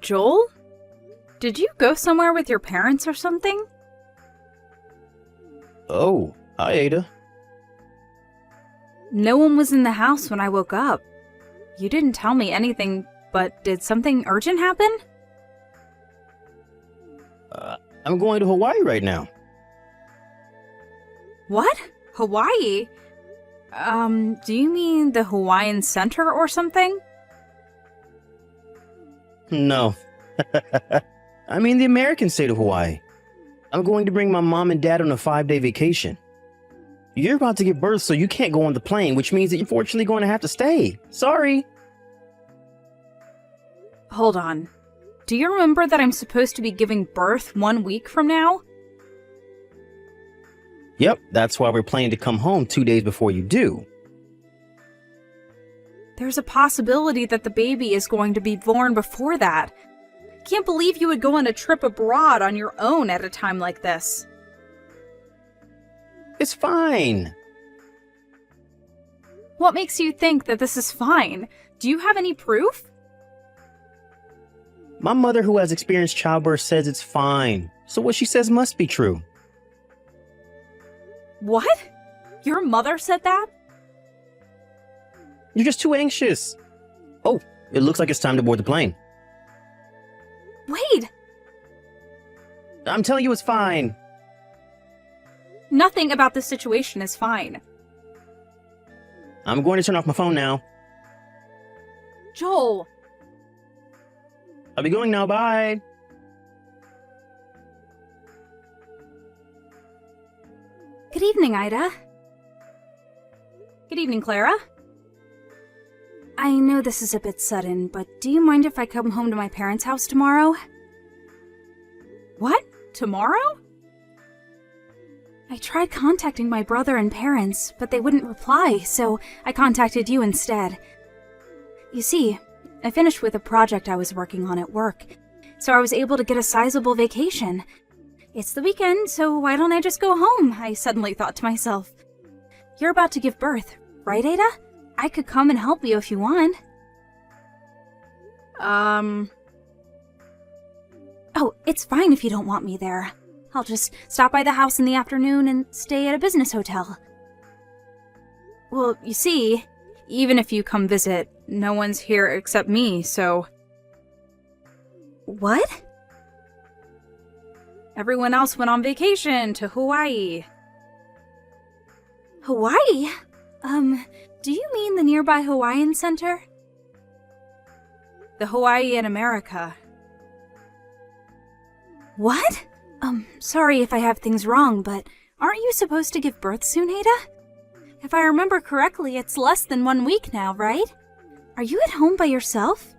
Joel? Did you go somewhere with your parents or something? Oh, hi, Ada. No one was in the house when I woke up. You didn't tell me anything, but did something urgent happen? I'm going to Hawaii right now. What? Hawaii? Do you mean the Hawaiian Center or something? No. I mean the American state of Hawaii. I'm going to bring my mom and dad on a 5-day vacation. You're about to give birth, so you can't go on the plane, which means that you're unfortunately going to have to stay. Sorry. Hold on. Do you remember that I'm supposed to be giving birth 1 week from now? Yep, that's why we're planning to come home 2 days before you do. There's a possibility that the baby is going to be born before that. Can't believe you would go on a trip abroad on your own at a time like this. It's fine. What makes you think that this is fine? Do you have any proof? My mother, who has experienced childbirth, says it's fine. So what she says must be true. What? Your mother said that? You're just too anxious. Oh, it looks like it's time to board the plane. Wait! I'm telling you it's fine. Nothing about this situation is fine. I'm going to turn off my phone now. Joel! I'll be going now, bye. Good evening, Ida. Good evening, Clara. I know this is a bit sudden, but do you mind if I come home to my parents' house tomorrow? What? Tomorrow? I tried contacting my brother and parents, but they wouldn't reply, so I contacted you instead. You see, I finished with a project I was working on at work, so I was able to get a sizable vacation. It's the weekend, so why don't I just go home? I suddenly thought to myself. You're about to give birth, right, Ada? I could come and help you if you want. Oh, it's fine if you don't want me there. I'll just stop by the house in the afternoon and stay at a business hotel. Well, you see, even if you come visit, no one's here except me, so... What? Everyone else went on vacation to Hawaii. Hawaii? Do you mean the nearby Hawaiian Center? The Hawaii in America. What? Sorry if I have things wrong, but aren't you supposed to give birth soon, Ada? If I remember correctly, it's less than 1 week now, right? Are you at home by yourself?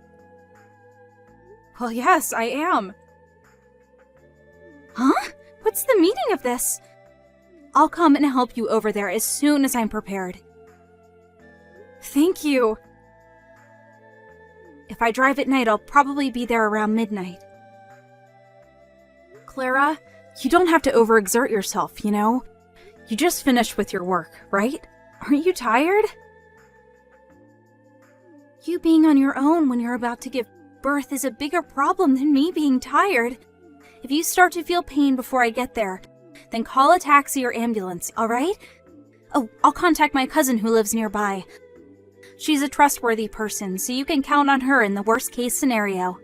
Well, yes, I am. Huh? What's the meaning of this? I'll come and help you over there as soon as I'm prepared. Thank you. If I drive at night, I'll probably be there around midnight. Clara, you don't have to overexert yourself, you know? You just finished with your work, right? Aren't you tired? You being on your own when you're about to give birth is a bigger problem than me being tired. If you start to feel pain before I get there, then call a taxi or ambulance, alright? Oh, I'll contact my cousin who lives nearby. She's a trustworthy person, so you can count on her in the worst case scenario.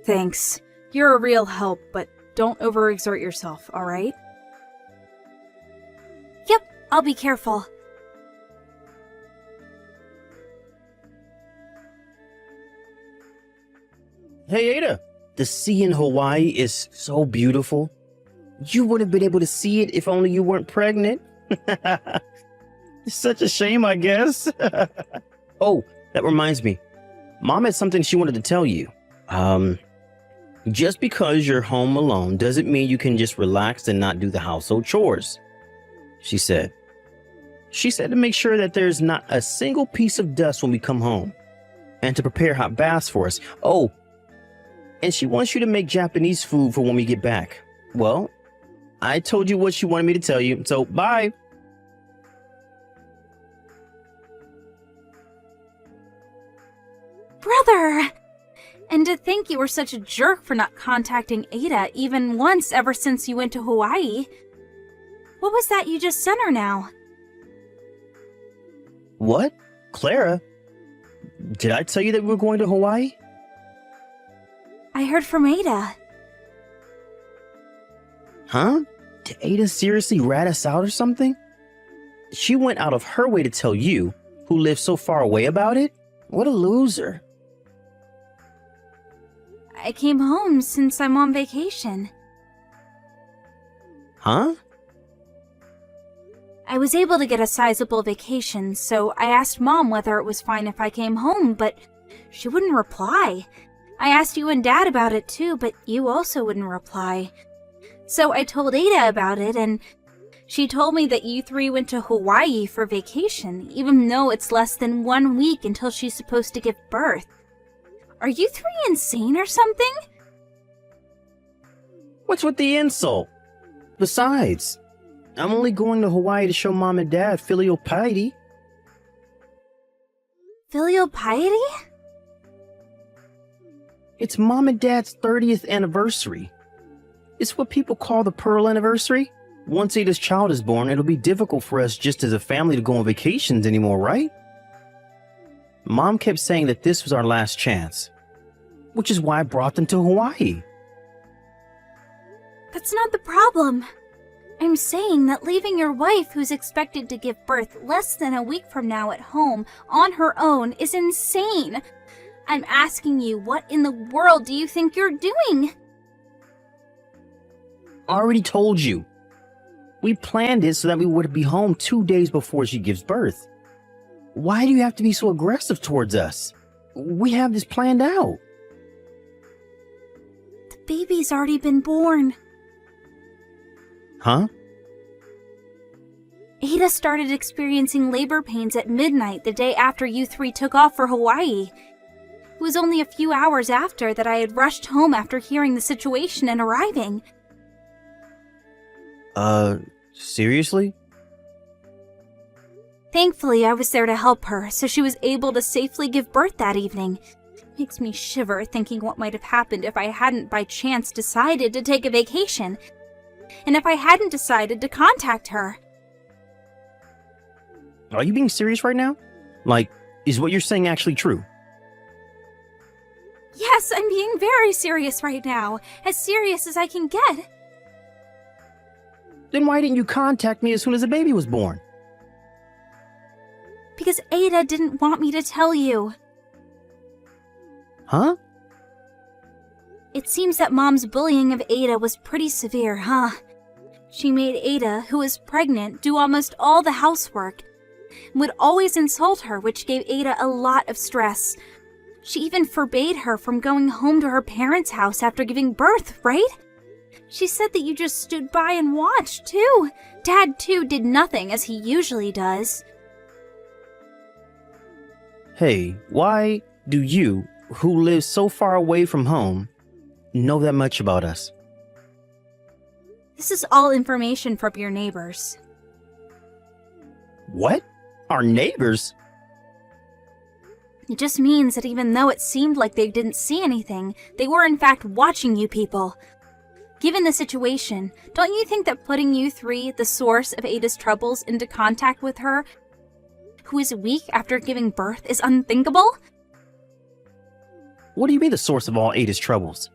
Thanks. You're a real help, but don't overexert yourself, alright? Yep, I'll be careful. Hey, Ada. The sea in Hawaii is so beautiful. You would have been able to see it if only you weren't pregnant. It's such a shame, I guess. Oh, that reminds me. Mom had something she wanted to tell you. Just because you're home alone doesn't mean you can just relax and not do the household chores, she said. She said to make sure that there's not a single piece of dust when we come home, and to prepare hot baths for us. Oh, and she wants you to make Japanese food for when we get back. Well, I told you what she wanted me to tell you, so bye. Brother! And to think you were such a jerk for not contacting Ada even once ever since you went to Hawaii. What was that you just sent her now? What? Clara? Did I tell you that we were going to Hawaii? I heard from Ada. Huh? Did Ada seriously rat us out or something? She went out of her way to tell you, who lives so far away, about it? What a loser. I came home since I'm on vacation. Huh? I was able to get a sizable vacation, so I asked Mom whether it was fine if I came home, but she wouldn't reply. I asked you and Dad about it too, but you also wouldn't reply. So I told Ada about it, and she told me that you three went to Hawaii for vacation, even though it's less than 1 week until she's supposed to give birth. Are you three insane or something? What's with the insult? Besides, I'm only going to Hawaii to show Mom and Dad filial piety. Filial piety? It's Mom and Dad's 30th anniversary. It's what people call the Pearl Anniversary. Once Ada's child is born, it'll be difficult for us just as a family to go on vacations anymore, right? Mom kept saying that this was our last chance, which is why I brought them to Hawaii. That's not the problem. I'm saying that leaving your wife, who's expected to give birth less than a week from now at home, on her own is insane. I'm asking you, what in the world do you think you're doing? I already told you. We planned it so that we would be home 2 days before she gives birth. Why do you have to be so aggressive towards us? We have this planned out. The baby's already been born. Huh? Ada started experiencing labor pains at midnight the day after you three took off for Hawaii. It was only a few hours after that I had rushed home after hearing the situation and arriving. Seriously? Thankfully, I was there to help her, so she was able to safely give birth that evening. Makes me shiver thinking what might have happened if I hadn't by chance decided to take a vacation. And if I hadn't decided to contact her. Are you being serious right now? Like, is what you're saying actually true? Yes, I'm being very serious right now. As serious as I can get. Then why didn't you contact me as soon as the baby was born? Because Ada didn't want me to tell you. Huh? It seems that Mom's bullying of Ada was pretty severe, huh? She made Ada, who was pregnant, do almost all the housework, and would always insult her, which gave Ada a lot of stress. She even forbade her from going home to her parents' house after giving birth, right? She said that you just stood by and watched, too. Dad, too, did nothing, as he usually does. Hey, why do you, who live so far away from home, know that much about us? This is all information from your neighbors. What? Our neighbors? It just means that even though it seemed like they didn't see anything, they were in fact watching you people. Given the situation, don't you think that putting you three, the source of Ada's troubles, into contact with her, who is weak after giving birth, is unthinkable? What do you mean the source of all Ada's troubles?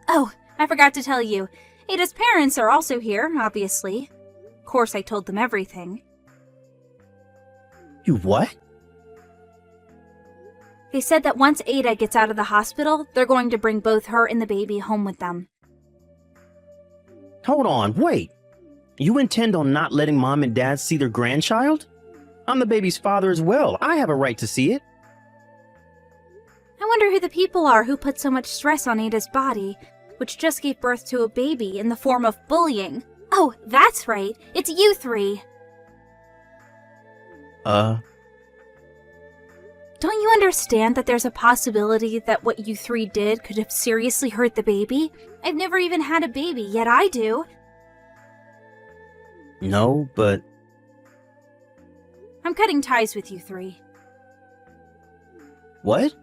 Oh, I forgot to tell you. Ada's parents are also here, obviously. Of course, I told them everything. You what? They said that once Ada gets out of the hospital, they're going to bring both her and the baby home with them. Hold on, wait. You intend on not letting Mom and Dad see their grandchild? I'm the baby's father as well. I have a right to see it. I wonder who the people are who put so much stress on Ada's body, which just gave birth to a baby in the form of bullying. Oh, that's right. It's you three. Don't you understand that there's a possibility that what you three did could have seriously hurt the baby? I've never even had a baby, yet I do. No, but... I'm cutting ties with you three. What?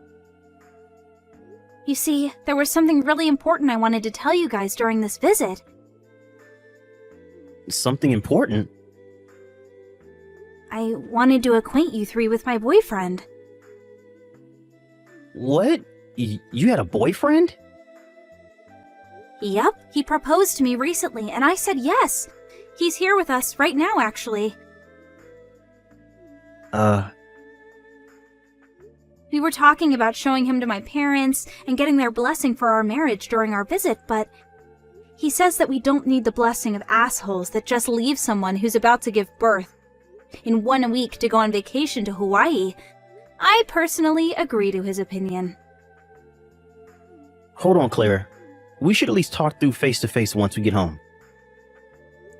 You see, there was something really important I wanted to tell you guys during this visit. Something important? I wanted to acquaint you three with my boyfriend. What? You had a boyfriend? Yep, he proposed to me recently, and I said yes. He's here with us right now, actually. We were talking about showing him to my parents and getting their blessing for our marriage during our visit, but he says that we don't need the blessing of assholes that just leave someone who's about to give birth in 1 week to go on vacation to Hawaii. I personally agree to his opinion. Hold on, Clara. We should at least talk through face to face once we get home.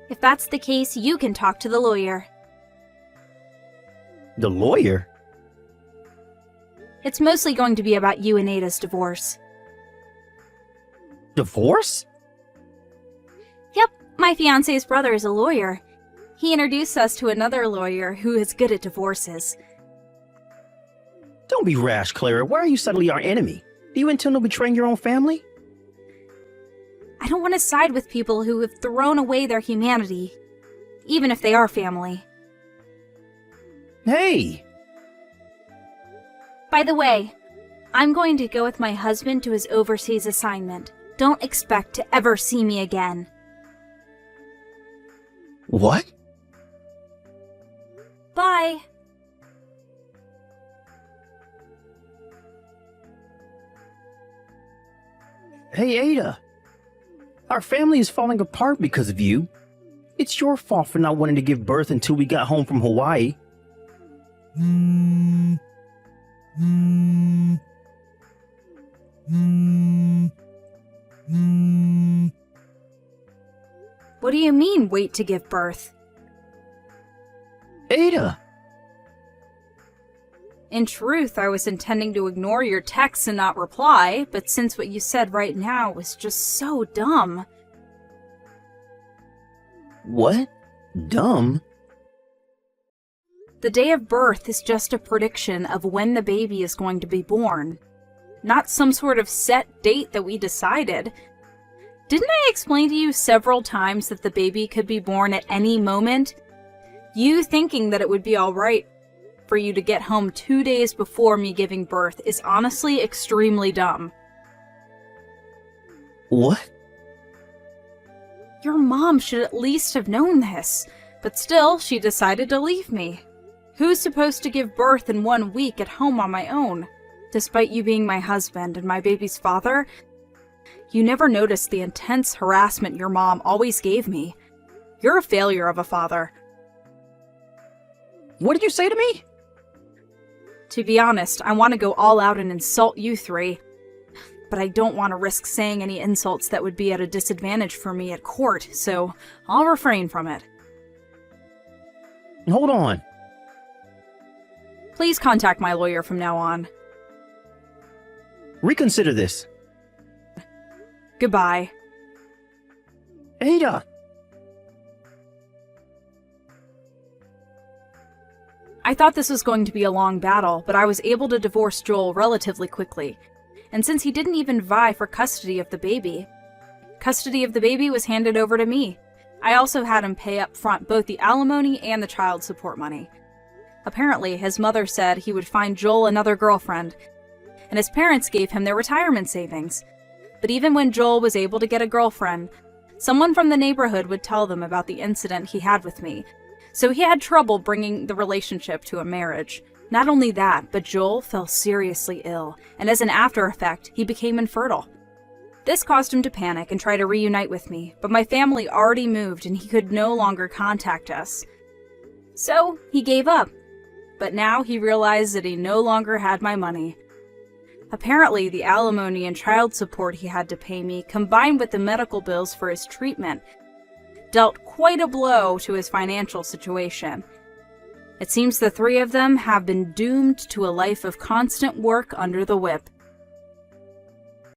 If that's the case, you can talk to the lawyer. The lawyer? It's mostly going to be about you and Ada's divorce. Divorce? Yep, my fiancé's brother is a lawyer. He introduced us to another lawyer who is good at divorces. Don't be rash, Clara. Why are you suddenly our enemy? Do you intend on betraying your own family? I don't want to side with people who have thrown away their humanity, even if they are family. Hey! By the way, I'm going to go with my husband to his overseas assignment. Don't expect to ever see me again. What? Bye. Hey, Ada. Our family is falling apart because of you. It's your fault for not wanting to give birth until we got home from Hawaii. What do you mean, wait to give birth? Ada! In truth, I was intending to ignore your texts and not reply, but since what you said right now was just so dumb. What? Dumb? The day of birth is just a prediction of when the baby is going to be born, not some sort of set date that we decided. Didn't I explain to you several times that the baby could be born at any moment? You thinking that it would be alright for you to get home 2 days before me giving birth is honestly extremely dumb. What? Your mom should at least have known this, but still, she decided to leave me. Who's supposed to give birth in 1 week at home on my own? Despite you being my husband and my baby's father, you never noticed the intense harassment your mom always gave me. You're a failure of a father. What did you say to me? To be honest, I want to go all out and insult you three, but I don't want to risk saying any insults that would be at a disadvantage for me at court, so I'll refrain from it. Hold on. Please contact my lawyer from now on. Reconsider this. Goodbye. Ada! I thought this was going to be a long battle, but I was able to divorce Joel relatively quickly. And since he didn't even vie for custody of the baby was handed over to me. I also had him pay up front both the alimony and the child support money. Apparently, his mother said he would find Joel another girlfriend, and his parents gave him their retirement savings. But even when Joel was able to get a girlfriend, someone from the neighborhood would tell them about the incident he had with me, so he had trouble bringing the relationship to a marriage. Not only that, but Joel fell seriously ill, and as an after effect, he became infertile. This caused him to panic and try to reunite with me, but my family already moved and he could no longer contact us. So, he gave up. But now he realized that he no longer had my money. Apparently, the alimony and child support he had to pay me, combined with the medical bills for his treatment, dealt quite a blow to his financial situation. It seems the three of them have been doomed to a life of constant work under the whip.